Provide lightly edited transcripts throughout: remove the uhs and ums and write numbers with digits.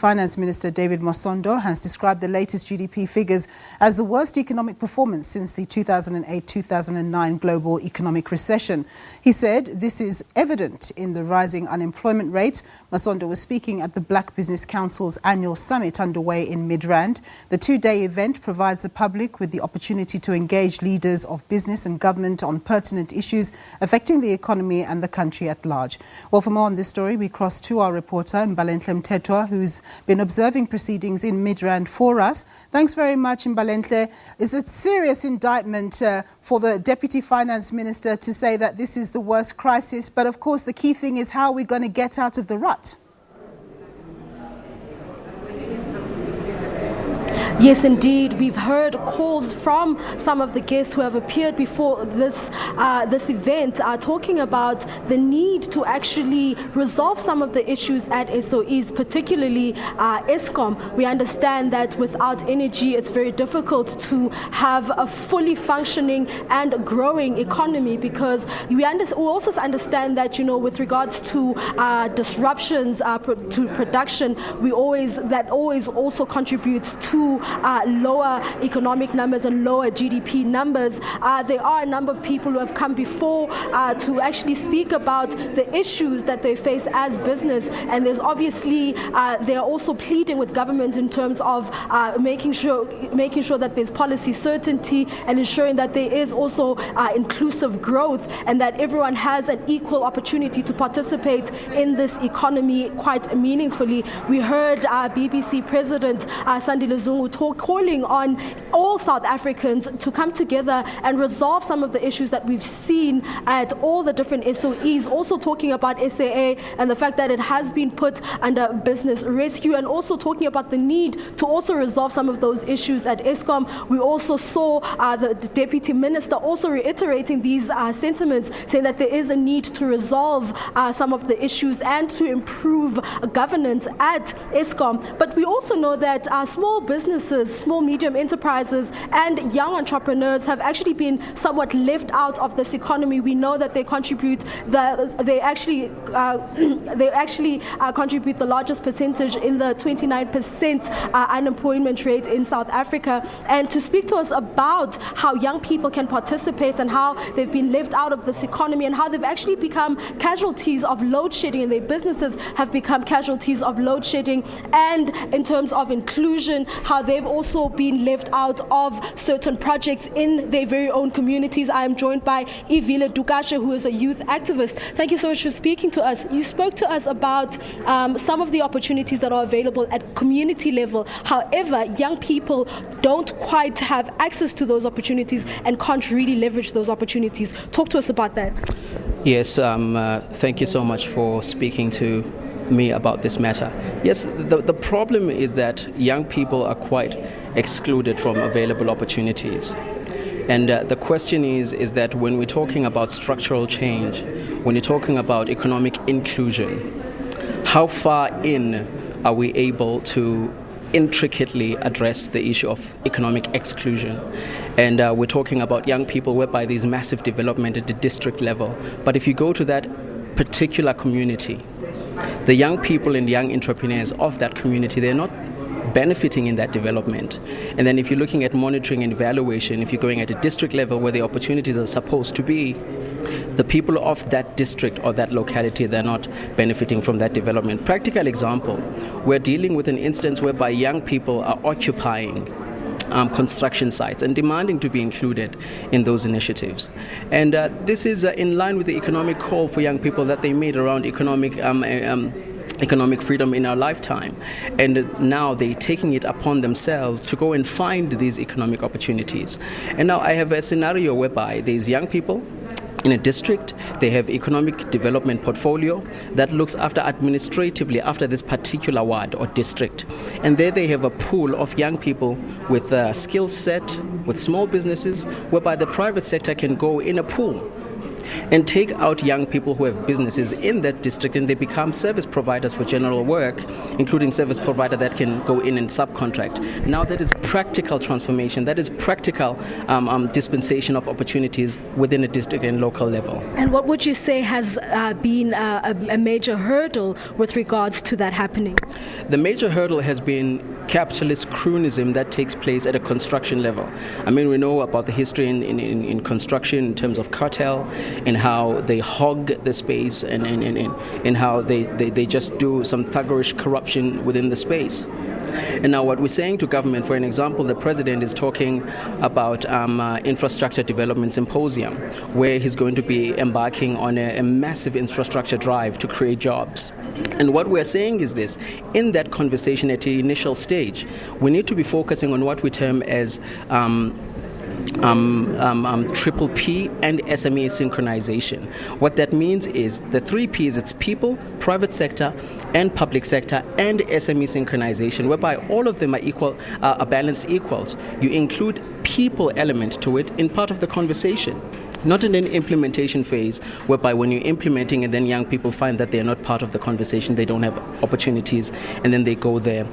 Finance Minister David Masondo has described the latest GDP figures as the worst economic performance since the 2008-2009 global economic recession. He said this is evident in the rising unemployment rate. Masondo was speaking at the Black Business Council's annual summit underway in Midrand. The two-day event provides the public with the opportunity to engage leaders of business and government on pertinent issues affecting the economy and the country at large. Well, for more on this story, we cross to our reporter, Mbalenhle Mthethwa, who's been observing proceedings in Midrand for us. Thanks very much, Mbalenhle. It's a serious indictment for the Deputy Finance Minister to say that this is the worst crisis. But of course, the key thing is how we're going to get out of the rut. Yes, indeed. We've heard calls from some of the guests who have appeared before this event talking about the need to actually resolve some of the issues at SOEs, particularly Eskom. We understand that without energy, it's very difficult to have a fully functioning and growing economy, because we also understand that, with regards to disruptions to production, that always also contributes to lower economic numbers and lower GDP numbers. There are a number of people who have come before to actually speak about the issues that they face as business, and there's obviously they're also pleading with government in terms of making sure that there's policy certainty and ensuring that there is also inclusive growth and that everyone has an equal opportunity to participate in this economy quite meaningfully. We heard BBC President Sandile Zungu calling on all South Africans to come together and resolve some of the issues that we've seen at all the different SOEs, also talking about SAA and the fact that it has been put under business rescue, and also talking about the need to also resolve some of those issues at Eskom. We also saw the Deputy Minister also reiterating these sentiments, saying that there is a need to resolve some of the issues and to improve governance at Eskom. But we also know that small businesses, small medium enterprises and young entrepreneurs have actually been somewhat left out of this economy. We know that they contribute they actually contribute the largest percentage in the 29% unemployment rate in South Africa. And to speak to us about how young people can participate and how they've been left out of this economy and how they've actually become casualties of load shedding, and their businesses have become casualties of load shedding, and in terms of inclusion, how they've also been left out of certain projects in their very own communities. I am joined by Ivile Dukashe, who is a youth activist. Thank you so much for speaking to us. You spoke to us about some of the opportunities that are available at community level. However, young people don't quite have access to those opportunities and can't really leverage those opportunities. Talk to us about that. Yes, thank you so much for speaking to me about this matter. Yes, the problem is that young people are quite excluded from available opportunities. And the question is that when we're talking about structural change, when you're talking about economic inclusion, how far in are we able to intricately address the issue of economic exclusion? And we're talking about young people whereby there's massive development at the district level. But if you go to that particular community, the young people and young entrepreneurs of that community, they're not benefiting in that development. And then if you're looking at monitoring and evaluation, if you're going at a district level where the opportunities are supposed to be, the people of that district or that locality, they're not benefiting from that development. Practical example, we're dealing with an instance whereby young people are occupying construction sites and demanding to be included in those initiatives. And this is in line with the economic call for young people that they made around economic freedom in our lifetime. And now they're taking it upon themselves to go and find these economic opportunities. And now I have a scenario whereby there's young people in a district, they have economic development portfolio that looks after administratively after this particular ward or district. And there they have a pool of young people with a skill set, with small businesses, whereby the private sector can go in a pool and take out young people who have businesses in that district, and they become service providers for general work, including service provider that can go in and subcontract. Now that is practical transformation, that is practical dispensation of opportunities within a district and local level. And what would you say has been a major hurdle with regards to that happening? The major hurdle has been capitalist cronyism that takes place at a construction level. I mean, we know about the history in construction in terms of cartel and how they hog the space and how they just do some thuggerish corruption within the space. And now what we're saying to government, for an example, the president is talking about infrastructure development symposium, where he's going to be embarking on a massive infrastructure drive to create jobs. And what we're saying is this: in that conversation at the initial stage, we need to be focusing on what we term as triple P and SME synchronization. What that means is the 3 Ps: it's people, private sector, and public sector, and SME synchronization, whereby all of them are equal, are balanced equals. You include people element to it in part of the conversation. Not in an implementation phase, whereby when you're implementing and then young people find that they're not part of the conversation, they don't have opportunities, and then they go there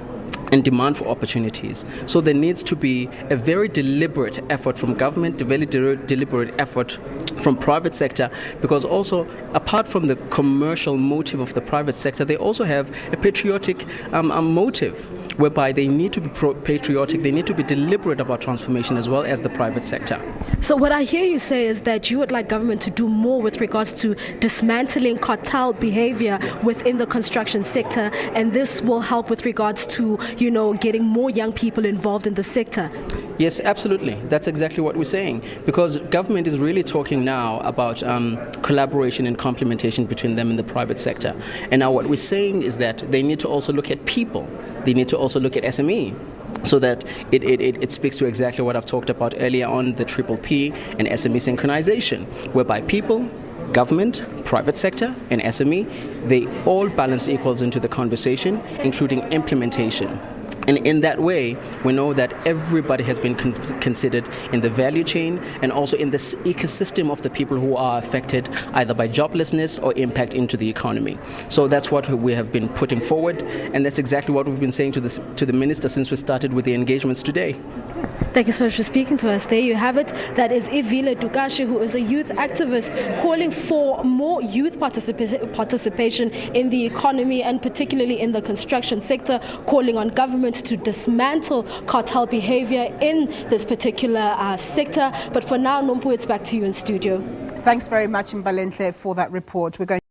and demand for opportunities. So there needs to be a very deliberate effort from government, a very deliberate effort from private sector, because also apart from the commercial motive of the private sector, they also have a patriotic motive, whereby they need to be patriotic, they need to be deliberate about transformation as well as the private sector. So what I hear you say is that you would like government to do more with regards to dismantling cartel behavior within the construction sector, and this will help with regards to, getting more young people involved in the sector. Yes, absolutely. That's exactly what we're saying, because government is really talking now about collaboration and complementation between them and the private sector. And now what we're saying is that they need to also look at people. They need to also look at SME, so that it speaks to exactly what I've talked about earlier on, the triple P and SME synchronization, whereby people, government, private sector, and SME, they all balance equals into the conversation, including implementation. And in that way, we know that everybody has been considered in the value chain and also in this ecosystem of the people who are affected either by joblessness or impact into the economy. So that's what we have been putting forward, and that's exactly what we've been saying to the minister since we started with the engagements today. Thank you so much for speaking to us. There you have it. That is Mbalenhle Mthethwa, who is a youth activist calling for more youth participation in the economy and particularly in the construction sector, calling on government to dismantle cartel behavior in this particular sector. But for now, Nompu, it's back to you in studio. Thanks very much, Mbalenhle, for that report. We're going